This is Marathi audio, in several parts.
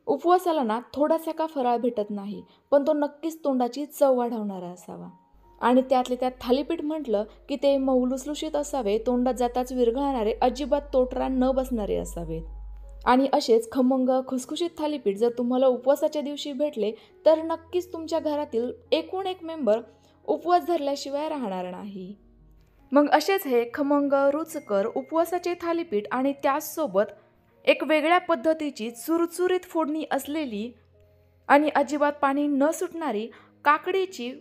उपवासाला ना थोडासा का फराळ भेटत नाही, पण तो नक्कीच तोंडाची चव वाढवणारा असावा. आणि त्यातले त्यात थालीपीठ म्हटलं की ते मऊ लुसलुशीत असावे, तोंडात जाताच विरघळणारे, अजिबात तोटरा न बसणारे असावेत. आणि असेच खमंग खुसखुशीत थालीपीठ जर तुम्हाला उपवासाच्या दिवशी भेटले तर नक्कीच तुमच्या घरातील एकूण एक मेंबर उपवास धरल्याशिवाय राहणार नाही. मग असेच हे खमंग रुचकर उपवासाचे थालीपीठ आणि त्याचसोबत एक वेगळ्या पद्धतीची चुरचुरीत फोडणी असलेली आणि अजिबात पाणी न सुटणारी काकडीची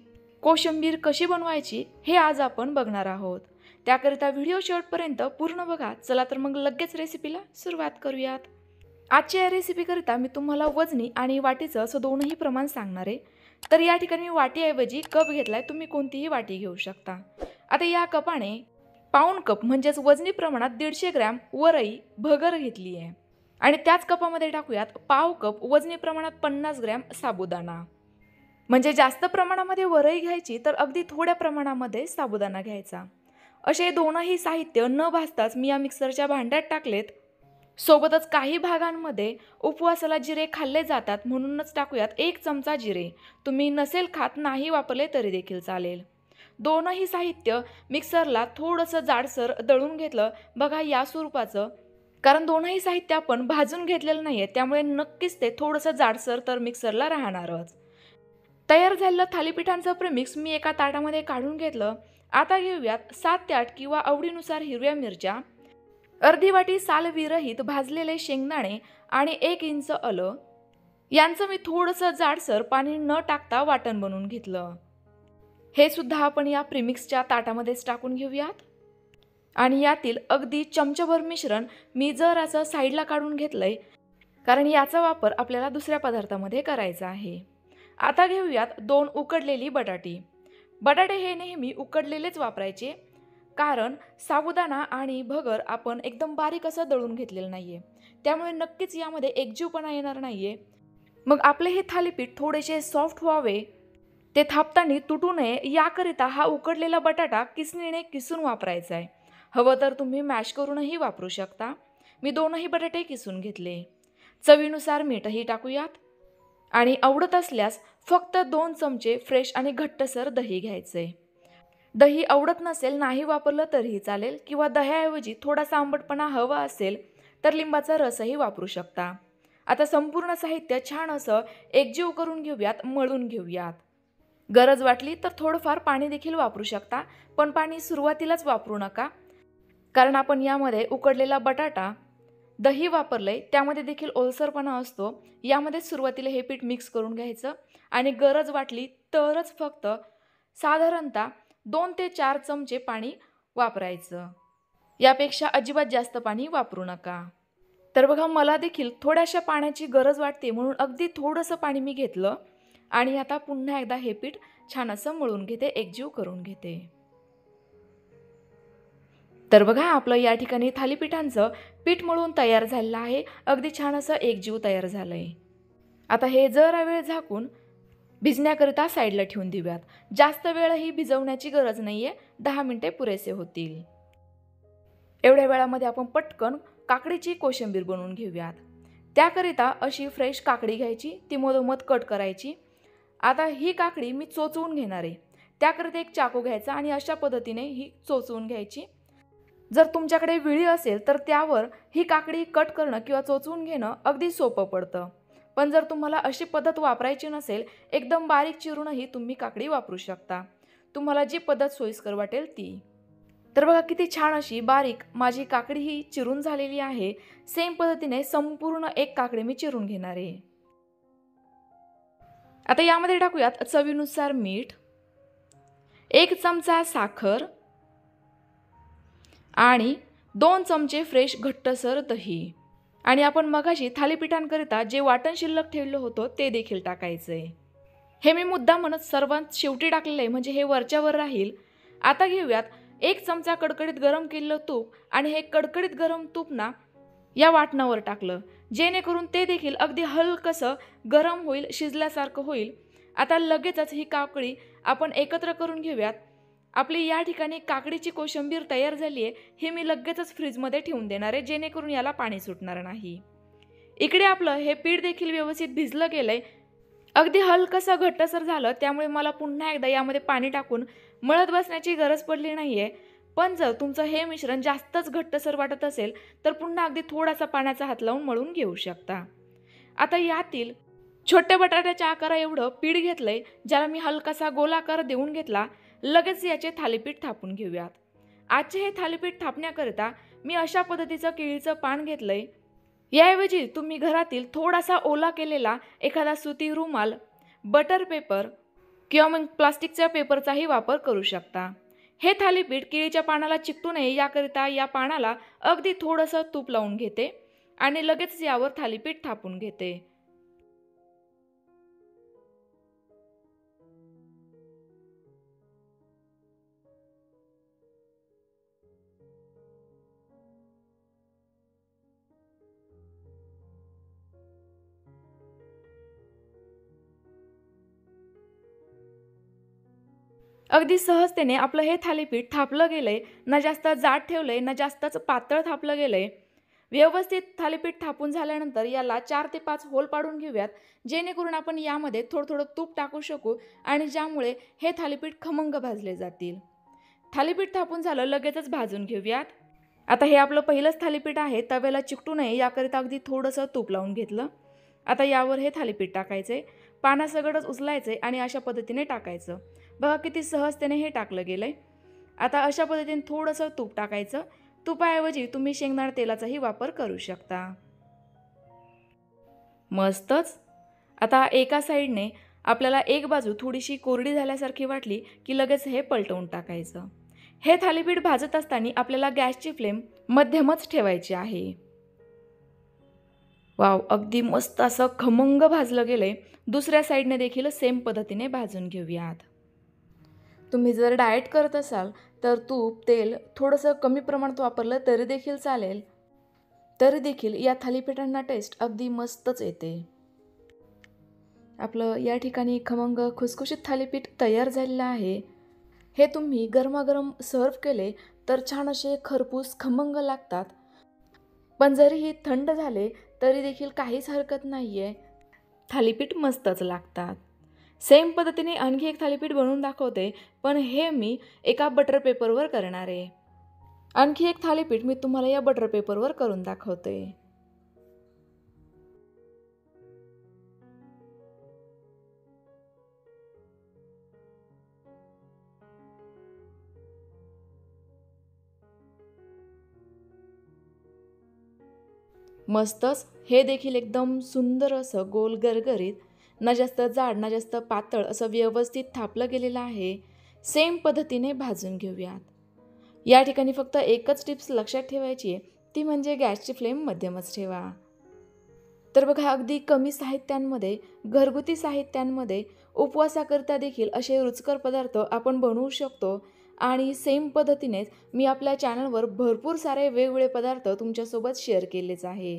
कोशिंबीर कशी बनवायची हे आज आपण बघणार आहोत. त्याकरिता व्हिडिओ शेवटपर्यंत पूर्ण बघा. चला तर मग लगेच रेसिपीला सुरुवात करूयात. आजच्या या रेसिपीकरिता मी तुम्हाला वजनी आणि वाटीचं असं दोनही प्रमाण सांगणार आहे. तर या ठिकाणी मी वाटीऐवजी कप घेतलाय, तुम्ही कोणतीही वाटी घेऊ शकता. आता या कपाने पाऊण कप म्हणजेच वजनी प्रमाणात 150 ग्रॅम वरई भगर घेतली आहे आणि त्याच कपामध्ये टाकूयात पाव कप वजनी प्रमाणात 50 ग्रॅम साबुदाणा. म्हणजे जास्त प्रमाणामध्ये वरई घ्यायची तर अगदी थोड्या प्रमाणामध्ये साबुदाणा घ्यायचा. असे दोनही साहित्य न भाजताच मी या मिक्सरच्या भांड्यात टाकलेत. सोबतच काही भागांमध्ये उपवासाला जिरे खाल्ले जातात म्हणूनच टाकूयात 1 चमचा जिरे. तुम्ही नसेल खात नाही वापरले तरी देखील चालेल. दोनही साहित्य मिक्सरला थोडंसं जाडसर दळून घेतलं बघा या स्वरूपाचं. कारण दोनही साहित्य आपण भाजून घेतलेलं नाही आहे, त्यामुळे नक्कीच ते थोडंसं जाडसर तर मिक्सरला राहणारच. तयार झालेलं थालीपीठांचं प्रेमिक्स मी एका ताटामध्ये काढून घेतलं. आता घेऊयात 7 ते 8 किंवा आवडीनुसार हिरव्या मिरच्या, अर्धी वाटी सालविरहित भाजलेले शेंगदाणे आणि 1 इंच आलं. यांचं मी थोडंसं जाडसर पाणी न टाकता वाटण बनवून घेतलं. हे सुद्धा आपण या प्रीमिक्सच्या ताटामध्येच टाकून घेऊयात. आणि यातील अगदी चमचाभर मिश्रण मी जरासं साईडला काढून घेतलंय, कारण याचा वापर आपल्याला दुसऱ्या पदार्थामध्ये करायचा आहे. आता घेऊयात 2 उकडलेली बटाटी. बटाटे हे नेहमी उकडलेलेच वापरायचे, कारण साबुदाणा आणि भगर आपण एकदम बारीक असं दळून घेतलेलं नाहीये, त्यामुळे नक्कीच यामध्ये एकजीवपणा येणार नाहीये. मग आपले हे थालीपीठ थोडेसे सॉफ्ट व्हावे, ते थापताना तुटू नये याकरिता हा उकडलेला बटाटा किसणीने किसून वापरायचा आहे. हवं तर तुम्ही मॅश करूनही वापरू शकता. मी 2ही बटाटे किसून घेतले. चवीनुसार मीठही टाकूयात आणि आवडत असल्यास फक्त 2 चमचे फ्रेश आणि घट्टसर दही घ्यायचे. दही आवडत नसेल नाही वापरलं तरीही चालेल, किंवा दह्याऐवजी थोडासा आंबटपणा हवा असेल तर लिंबाचा रसही वापरू शकता. आता संपूर्ण साहित्य छान असं एकजीव करून घेऊयात, मळून घेऊयात. गरज वाटली तर थोडंफार पाणी देखील वापरू शकता, पण पाणी सुरुवातीलाच वापरू नका, कारण आपण यामध्ये उकडलेला बटाटा, दही वापरलंय, त्यामध्ये देखील ओलसरपणा असतो. यामध्ये सुरुवातीला हे पीठ मिक्स करून घ्यायचं आणि गरज वाटली तरच फक्त साधारणतः 2 ते 4 चमचे पाणी वापरायचं. यापेक्षा अजिबात जास्त पाणी वापरू नका. तर बघा, मला देखील थोड्याशा पाण्याची गरज वाटते म्हणून अगदी थोडंसं पाणी मी घेतलं आणि आता पुन्हा एकदा हे पीठ छान असं मळून घेते, एकजीव करून घेते. तर बघा, आपलं या ठिकाणी थालीपीठांचं पीठ मळून तयार झालेलं आहे. अगदी छान असं एकजीव तयार झालंय. आता हे जरा वेळ झाकून भिजण्याकरिता साईडला ठेवून देऊयात. जास्त वेळही भिजवण्याची गरज नाहीये, 10 मिनिटे पुरेसे होतील. एवढ्या वेळामध्ये आपण पटकन काकडीची कोशिंबीर बनवून घेऊयात. त्याकरिता अशी फ्रेश काकडी घ्यायची, ती मधोमध कट करायची. आता ही काकडी मी चोचवून घेणार आहे. त्याकरिता एक चाकू घ्यायचा आणि अशा पद्धतीने ही चोचवून घ्यायची. जर तुमच्याकडे विळी असेल तर त्यावर ही काकडी कट करणं किंवा चोचवून घेणं अगदी सोपं पडतं. पण जर तुम्हाला अशी पद्धत वापरायची नसेल, एकदम बारीक चिरूनही तुम्ही काकडी वापरू शकता. तुम्हाला जी पद्धत सोयीस्कर वाटेल ती. तर बघा, किती छान अशी बारीक माझी काकडी ही चिरून झालेली आहे. सेम पद्धतीने संपूर्ण एक काकडी मी चिरून घेणार आहे. आता यामध्ये टाकूयात चवीनुसार मीठ, 1 चमचा साखर आणि 2 चमचे फ्रेश घट्टसर दही. आणि आपण मगाशी थालीपीठांकरिता जे वाटण शिल्लक ठेवलं होतं ते देखील टाकायचंय. हे मी मुद्दाम म्हणत सर्वात शेवटी टाकलेलं आहे, म्हणजे हे वरच्यावर राहील. आता घेऊयात 1 चमचा कडकडीत गरम केलेलं तूप आणि हे कडकडीत गरम तूप ना या वाटणावर टाकलं, जेणेकरून ते देखील अगदी हलकसं गरम होईल, शिजल्यासारखं होईल. आता लगेचच ही काकडी आपण एकत्र करून घेऊयात. आपली या ठिकाणी काकडीची कोशिंबीर तयार झाली आहे. हे मी लगेचच फ्रीजमध्ये ठेवून देणार आहे, जेणेकरून याला पाणी सुटणार नाही. इकडे आपलं हे पीठ देखील व्यवस्थित भिजलं गेलंय, अगदी हलकसं घट्टसर झालं, त्यामुळे मला पुन्हा एकदा यामध्ये पाणी टाकून मळत बसण्याची गरज पडली नाहीये. पण जर तुमचं हे मिश्रण जास्तच घट्टसर वाटत असेल तर पुन्हा अगदी थोडासा पाण्याचा हात लावून मळून घेऊ शकता. आता यातील छोट्या बटाट्याच्या आकारा एवढं पीठ घेतलंय, ज्याला मी हलकासा गोलाकार देऊन घेतला. लगेच याचे थालीपीठ थापून घेऊयात. आजचे हे थालीपीठ थापण्याकरिता मी अशा पद्धतीचं केळीचं पान घेतलंय. याऐवजी तुम्ही घरातील थोडासा ओला केलेला एखादा सुती रुमाल, बटर पेपर किंवा मग प्लास्टिकच्या पेपरचाही वापर करू शकता. हे थालीपीठ केळीच्या पानाला चिकटू नये याकरिता या पानाला अगदी थोडंसं तूप लावून घेते आणि लगेच यावर थालीपीठ थापून घेते. अगदी सहजतेने आपलं हे थालीपीठ थापलं गेलंय. ना जास्त जाड ठेवलंय, ना जास्तच पातळ थापलं गेलंय. व्यवस्थित थालीपीठ थापून झाल्यानंतर याला 4 ते 5 होल पाडून घेऊयात, जेणेकरून आपण यामध्ये थोडं थोडं तूप टाकू शकू आणि ज्यामुळे हे थालीपीठ खमंग भाजले जातील. थालीपीठ थापून झालं, लगेचच भाजून घेऊयात. आता हे आपलं पहिलंच थालीपीठ आहे. तव्याला चिकटू नये याकरिता अगदी थोडंसं तूप लावून घेतलं. आता यावर हे थालीपीठ टाकायचे, पानासकटच उचलायचे आणि अशा पद्धतीने टाकायचं. बघा किती सहजतेने हे टाकलं गेलंय. आता अशा पद्धतीने थोडंसं तूप टाकायचं. तुपाऐवजी तुम्ही शेंगदाणा तेलाचाही वापर करू शकता. मस्तच. आता एका साईडने आपल्याला एक बाजू थोडीशी कोरडी झाल्यासारखी वाटली की लगेच हे पलटवून टाकायचं. हे थालीपीठ भाजत असताना आपल्याला गॅसची फ्लेम मध्यमच ठेवायची आहे. वाव, अगदी मस्त असं खमंग भाजलं गेलंय. दुसऱ्या साईडने देखील सेम पद्धतीने भाजून घेऊयात. तुम्ही जर डाएट करत असाल तर तूप, तेल थोडंसं कमी प्रमाणात वापरलं तरी देखील चालेल. तरी देखील या थालीपीठांना टेस्ट अगदी मस्तच येते. आपलं या ठिकाणी खमंग खुसखुशीत थालीपीठ तयार झालेलं आहे. हे तुम्ही गरमागरम सर्व केले तर छान असे खरपूस खमंग लागतात. पण जरीही थंड झाले तरी देखील काहीच हरकत नाही आहे, थालीपीठ मस्तच लागतात. सेम पद्धतीने आणखी एक थालीपीठ बनवून दाखवते, पण हे मी एका बटर पेपरवर करणार आहे. आणखी एक थालीपीठ मी तुम्हाला या बटर पेपरवर करून दाखवते. मस्तच. हे देखील एकदम सुंदर असं गोल गरगरीत, ना जास्त जाड ना जास्त पातळ असं व्यवस्थित थापलं गेलेलं आहे. सेम पद्धतीने भाजून घेऊयात. या ठिकाणी फक्त एकच टिप्स लक्षात ठेवायची आहे, ती म्हणजे गॅसची फ्लेम मध्यमच ठेवा. तर बघा, अगदी कमी साहित्यांमध्ये, घरगुती साहित्यांमध्ये उपवासाकरिता देखील असे रुचकर पदार्थ आपण बनवू शकतो. आणि सेम पद्धतीनेच मी आपल्या चॅनलवर भरपूर सारे वेगवेगळे पदार्थ तुमच्यासोबत शेअर केलेच आहे.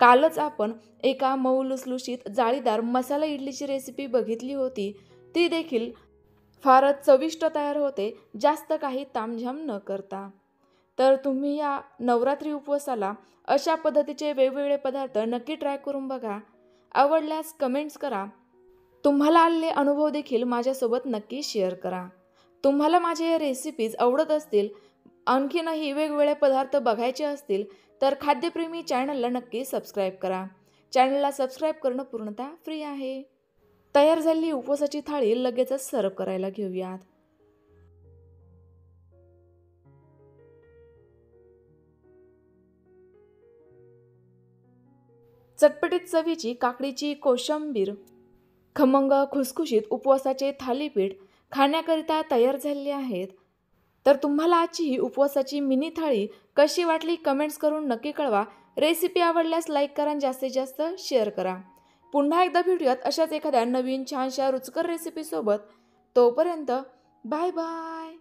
कालच आपण एका मऊ लुसलुशीत जाळीदार मसाला इडलीची रेसिपी बघितली होती. ती देखील फारच चविष्ट तयार होते, जास्त काही तामझाम न करता. तर तुम्ही या नवरात्री उपवासाला अशा पद्धतीचे वेगवेगळे पदार्थ नक्की ट्राय करून बघा. आवडल्यास कमेंट्स करा. तुम्हाला आलेले अनुभव देखील माझ्यासोबत नक्की शेअर करा. तुम्हाला माझे रेसिपीज आवडत असतील, आणखीनही वेगवेगळे पदार्थ बघायचे असतील तर खाद्यप्रेमी चॅनलला नक्की सबस्क्राईब करा. चॅनलला सबस्क्राईब करणं पूर्णतः फ्री आहे. तयार झालेली उपवासाची थाळी लगेचच सर्व करायला घेऊयात. चटपटीत चवीची काकडीची कोशिंबीर, खमंग खुसखुशीत उपवासाचे थालीपीठ खाण्याकरिता तयार झालेले आहेत. तर तुम्हाला आजची ही उपवासाची मिनी थाळी कशी वाटली कमेंट्स करून नक्की कळवा. रेसिपी आवडल्यास लाईक करा आणि जास्तीत जास्त शेअर करा. पुन्हा एकदा भेटूयात अशाच एखाद्या नवीन छानशा रुचकर रेसिपीसोबत. तोपर्यंत बाय बाय.